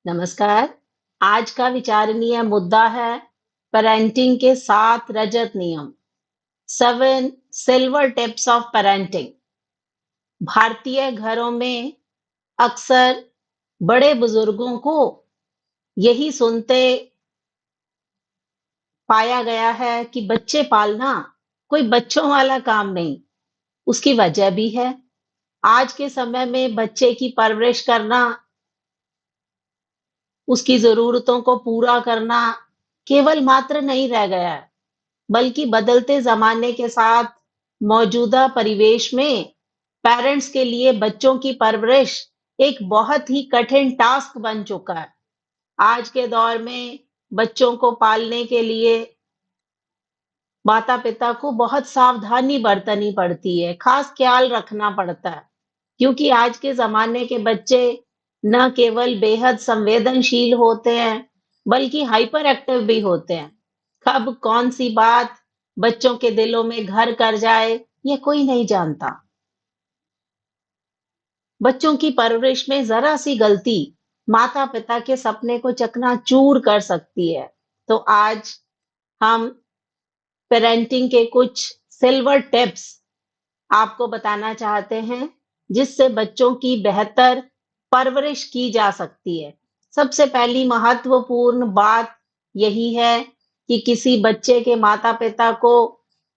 नमस्कार। आज का विचारणीय मुद्दा है पेरेंटिंग के 7 रजत नियम, 7 सिल्वर टिप्स ऑफ पेरेंटिंग। भारतीय घरों में अक्सर बड़े बुजुर्गों को यही सुनते पाया गया है कि बच्चे पालना कोई बच्चों वाला काम नहीं। उसकी वजह भी है। आज के समय में बच्चे की परवरिश करना, उसकी जरूरतों को पूरा करना केवल मात्र नहीं रह गया है, बल्कि बदलते ज़माने के साथ मौजूदा परिवेश में पेरेंट्स के लिए बच्चों की परवरिश एक बहुत ही कठिन टास्क बन चुका है। आज के दौर में बच्चों को पालने के लिए माता-पिता को बहुत सावधानी बरतनी पड़ती है, खास ख्याल रखना पड़ता है, क्योंकि आज के ज़माने के बच्चे न केवल बेहद संवेदनशील होते हैं, बल्कि हाइपर एक्टिव भी होते हैं। कब कौन-सी बात बच्चों के दिलों में घर कर जाए, ये कोई नहीं जानता। बच्चों की परवरिश में ज़रा-सी गलती माता-पिता के सपने को चकनाचूर कर सकती है। तो आज हम पेरेंटिंग के कुछ सिल्वर टिप्स आपको बताना चाहते हैं, जिससे बच्चों की बेहतर परवरिश की जा सकती है। सबसे पहली महत्वपूर्ण बात यही है कि किसी बच्चे के माता-पिता को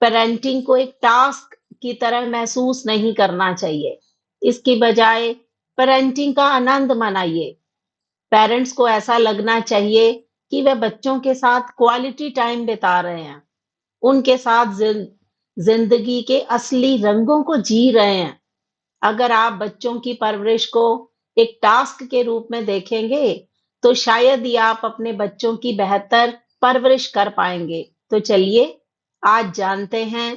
पेरेंटिंग को एक टास्क की तरह महसूस नहीं करना चाहिए। इसकी बजाय पेरेंटिंग का आनंद मनाइए। पेरेंट्स को ऐसा लगना चाहिए कि वे बच्चों के साथ क्वालिटी टाइम बिता रहे हैं। उनके साथ जिंदगी के असली रंगों को जी रहे हैं। अगर आप बच्चों की परवरिश को एक टास्क के रूप में देखेंगे, तो शायद ही आप अपने बच्चों की बेहतर परवरिश कर पाएंगे। तो चलिए आज जानते हैं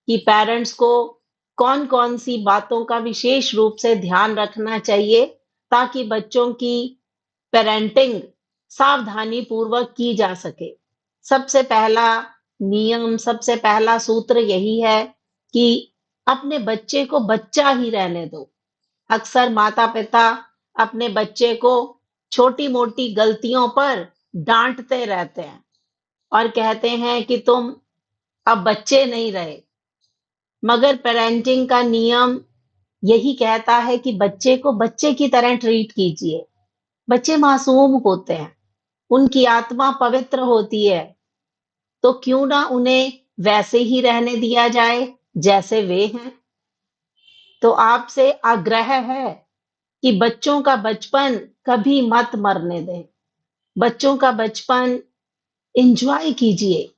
कि पेरेंट्स को कौन-कौन सी बातों का विशेष रूप से ध्यान रखना चाहिए, ताकि बच्चों की पेरेंटिंग सावधानी पूर्वक की जा सके। सबसे पहला नियम, सबसे पहला सूत्र यही है कि अपने बच्चे को बच्चा ही रहने दो। अक्सर माता-पिता अपने बच्चे को छोटी-मोटी गलतियों पर डांटते रहते हैं और कहते हैं कि तुम अब बच्चे नहीं रहे। मगर पेरेंटिंग का नियम यही कहता है कि बच्चे को बच्चे की तरह ट्रीट कीजिए। बच्चे मासूम होते हैं, उनकी आत्मा पवित्र होती है, तो क्यों ना उन्हें वैसे ही रहने दिया जाए जैसे वे हैं। तो आपसे आग्रह है कि बच्चों का बचपन कभी मत मरने दें। बच्चों का बचपन एन्जॉय कीजिए,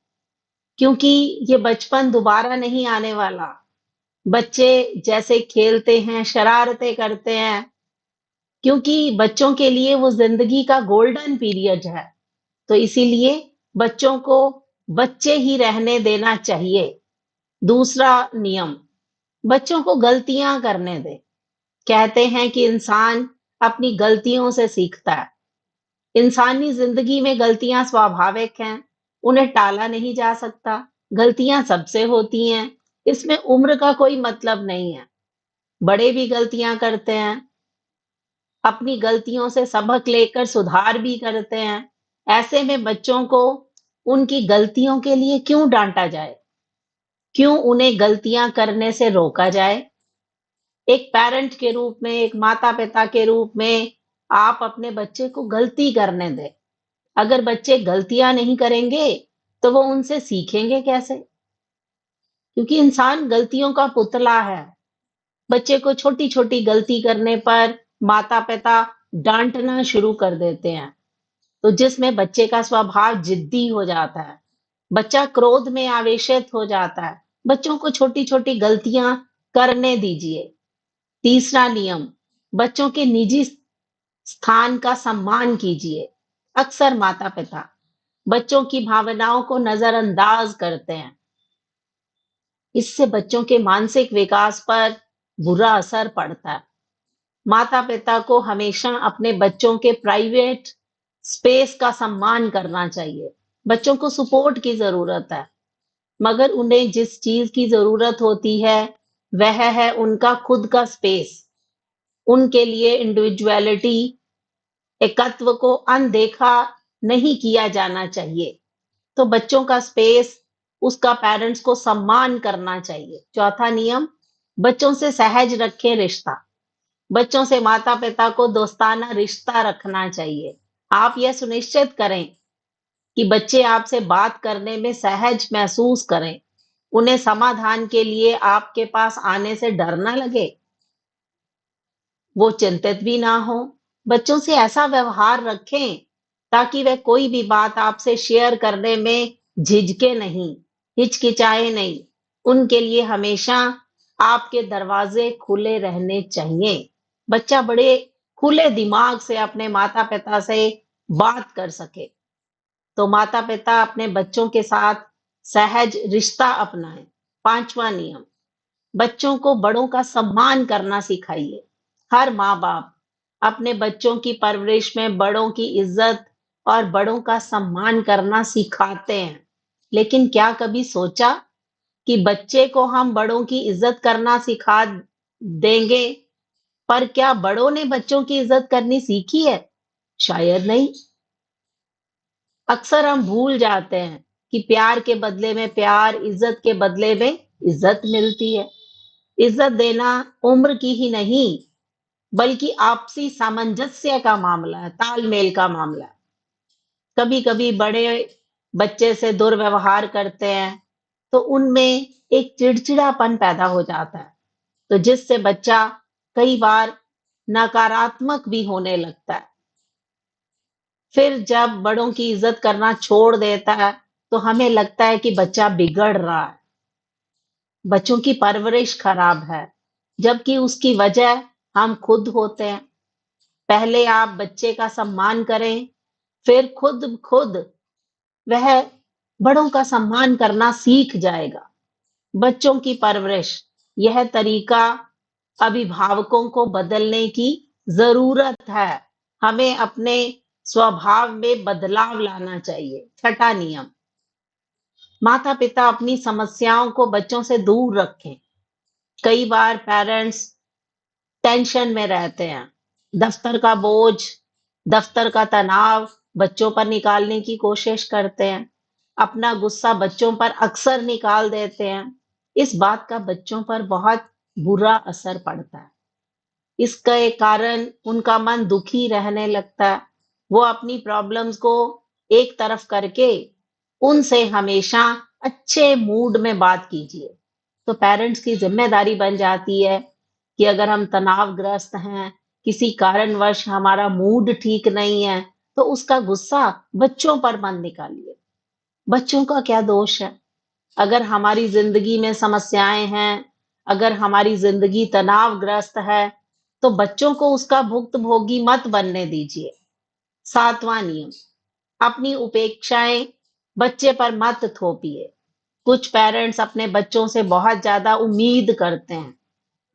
क्योंकि ये बचपन दोबारा नहीं आने वाला। बच्चे जैसे खेलते हैं, शरारतें करते हैं, क्योंकि बच्चों के लिए वो ज़िंदगी का गोल्डन पीरियड है। तो इसीलिए बच्चों को बच्चे ही रहने देना चाहिए। दूसरा नियम, बच्चों को गलतियां करने दें। कहते हैं कि इंसान अपनी गलतियों से सीखता है। इंसानी जिंदगी में गलतियां स्वाभाविक हैं, उन्हें टाला नहीं जा सकता। गलतियां सबसे होती हैं, इसमें उम्र का कोई मतलब नहीं है। बड़े भी गलतियां करते हैं, अपनी गलतियों से सबक लेकर सुधार भी करते हैं। ऐसे में बच्चों को उनकी गलतियों के लिए क्यों डांटा जाए? क्यों उन्हें गलतियां करने से रोका जाए? एक पेरेंट के रूप में, एक माता-पिता के रूप में आप अपने बच्चे को गलती करने दें। अगर बच्चे गलतियां नहीं करेंगे, तो वो उनसे सीखेंगे कैसे? क्योंकि इंसान गलतियों का पुतला है। बच्चे को छोटी-छोटी गलती करने पर माता-पिता डांटना शुरू कर देते हैं, तो जिसमें बच्चे का स्वभाव जिद्दी हो जाता है। बच्चा क्रोध में आवेशित हो जाता है। बच्चों को छोटी-छोटी गलतियां करने दीजिए। तीसरा नियम, बच्चों के निजी स्थान का सम्मान कीजिए। अक्सर माता-पिता बच्चों की भावनाओं को नजरअंदाज करते हैं। इससे बच्चों के मानसिक विकास पर बुरा असर पड़ता है। माता-पिता को हमेशा अपने बच्चों के प्राइवेट स्पेस का सम्मान करना चाहिए। बच्चों को सपोर्ट की जरूरत है, मगर उन्हें जिस चीज की जरूरत होती है, वह है उनका खुद का स्पेस। उनके लिए इंडिविजुअलिटी एकत्व को अनदेखा नहीं किया जाना चाहिए। तो बच्चों का स्पेस, उसका पेरेंट्स को सम्मान करना चाहिए। चौथा नियम, बच्चों से सहज रखें रिश्ता। बच्चों से माता-पिता को दोस्ताना रिश्ता रखना चाहिए। आप यह सुनिश्चित करें कि बच्चे आपसे बात करने में सहज महसूस करें। उन्हें समाधान के लिए आपके पास आने से डर ना लगे, वो चिंतित भी ना हो। बच्चों से ऐसा व्यवहार रखें ताकि वे कोई भी बात आपसे शेयर करने में झिझके नहीं, हिचकिचाए नहीं। उनके लिए हमेशा आपके दरवाजे खुले रहने चाहिए। बच्चा बड़े खुले दिमाग से अपने माता-पिता से बात कर सके। तो माता-पिता अपने बच्चों के साथ सहज रिश्ता अपनाएं। पांचवा नियम, बच्चों को बड़ों का सम्मान करना सिखाइए। हर माँ-बाप अपने बच्चों की परवरिश में बड़ों की इज्जत और बड़ों का सम्मान करना सिखाते हैं। लेकिन क्या कभी सोचा कि बच्चे को हम बड़ों की इज्जत करना सिखा देंगे, पर क्या बड़ों ने बच्चों की इज्जत करनी सीखी है? शायद नहीं। अक्सर हम भूल जाते हैं कि प्यार के बदले में प्यार, इज्जत के बदले में इज्जत मिलती है। इज्जत देना उम्र की ही नहीं, बल्कि आपसी सामंजस्य का मामला है, तालमेल का मामला है। कभी-कभी बड़े बच्चे से दुर्व्यवहार करते हैं, तो उनमें एक चिड़चिड़ापन पैदा हो जाता है, तो जिससे बच्चा कई बार नकारात्मक भी होने लगता है। फिर जब बड़ों की इज्जत करना छोड़ देता है, तो हमें लगता है कि बच्चा बिगड़ रहा है, बच्चों की परवरिश खराब है, जबकि उसकी वजह हम खुद होते हैं। पहले आप बच्चे का सम्मान करें, फिर खुद खुद वह बड़ों का सम्मान करना सीख जाएगा। बच्चों की परवरिश, यह तरीका अभिभावकों को बदलने की जरूरत है। हमें अपने स्वभाव में बदलाव लाना चाहिए। छठा नियम, माता-पिता अपनी समस्याओं को बच्चों से दूर रखें। कई बार पेरेंट्स टेंशन में रहते हैं। दफ्तर का बोझ, दफ्तर का तनाव बच्चों पर निकालने की कोशिश करते हैं। अपना गुस्सा बच्चों पर अक्सर निकाल देते हैं। इस बात का बच्चों पर बहुत बुरा असर पड़ता है। इसके कारण उनका मन दुखी रहने लगता है। वो अपनी प्रॉब्लम्स को एक तरफ करके उनसे हमेशा अच्छे मूड में बात कीजिए। तो पेरेंट्स की ज़िम्मेदारी बन जाती है कि अगर हम तनावग्रस्त हैं, किसी कारणवश हमारा मूड ठीक नहीं है, तो उसका गुस्सा बच्चों पर मत निकालिए। बच्चों का क्या दोष है? अगर हमारी ज़िंदगी में समस्याएँ हैं, अगर हमारी ज़िंदगी तनावग्रस्त है, तो बच्चों को उसका भुक्तभोगी मत बनने दीजिए। 7वां नियम, अपनी उपेक्षाएँ बच्चे पर मत थोपिए। कुछ पेरेंट्स अपने बच्चों से बहुत ज़्यादा उम्मीद करते हैं।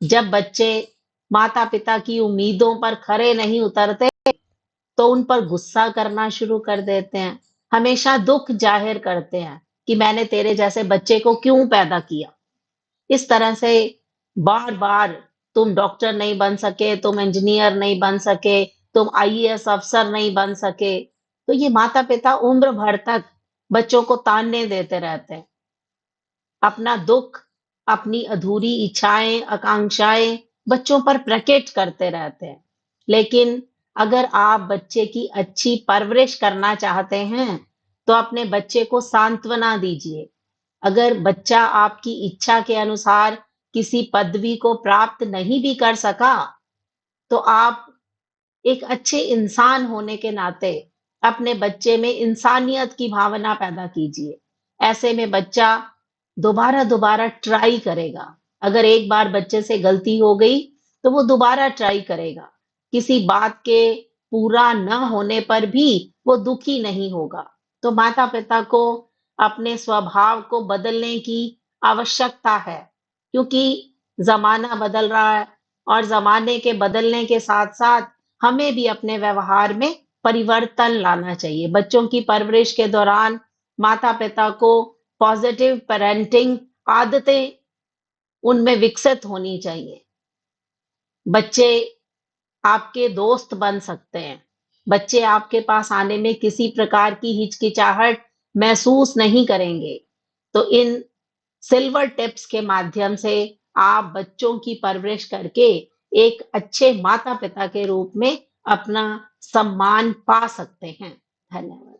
जब बच्चे माता-पिता की उम्मीदों पर खरे नहीं उतरते, तो उन पर गुस्सा करना शुरू कर देते हैं। हमेशा दुःख ज़ाहिर करते हैं कि मैंने तेरे जैसे बच्चे को क्यों पैदा किया। इस तरह से बार-बार तुम डॉक्टर नहीं बन सके, तुम इंजीनियर नहीं बन सके, तुम आईएएस अफ़सर नहीं बन सके। तो ये माता-पिता उम्र भर तक बच्चों को ताने देते रहते हैं। अपना दुःख, अपनी अधूरी इच्छाएँ, आकांक्षाएँ बच्चों पर प्रकट करते रहते हैं। लेकिन अगर आप बच्चे की अच्छी परवरिश करना चाहते हैं, तो अपने बच्चे को सांत्वना दीजिए। अगर बच्चा आपकी इच्छा के अनुसार किसी पदवी को प्राप्त नहीं भी कर सका, तो आप एक अच्छे इंसान होने के नाते अपने बच्चे में इंसानियत की भावना पैदा कीजिए। ऐसे में बच्चा दोबारा-दोबारा ट्राई करेगा। अगर एक बार बच्चे से गलती हो गई, तो वो दोबारा ट्राई करेगा। किसी बात के पूरा न होने पर भी वो दुखी नहीं होगा। तो माता-पिता को अपने स्वभाव को बदलने की आवश्यकता है, क्योंकि ज़माना बदल रहा है और ज़माने के बदलने के साथ-साथ हमें भी अपने व्यवहार में परिवर्तन लाना चाहिए। बच्चों की परवरिश के दौरान माता-पिता को पॉजिटिव पेरेंटिंग आदतें उनमें विकसित होनी चाहिए। बच्चे आपके दोस्त बन सकते हैं। बच्चे आपके पास आने में किसी प्रकार की हिचकिचाहट महसूस नहीं करेंगे। तो इन सिल्वर टिप्स के माध्यम से आप बच्चों की परवरिश करके एक अच्छे माता-पिता के रूप में अपना सम्मान पा सकते हैं। धन्यवाद।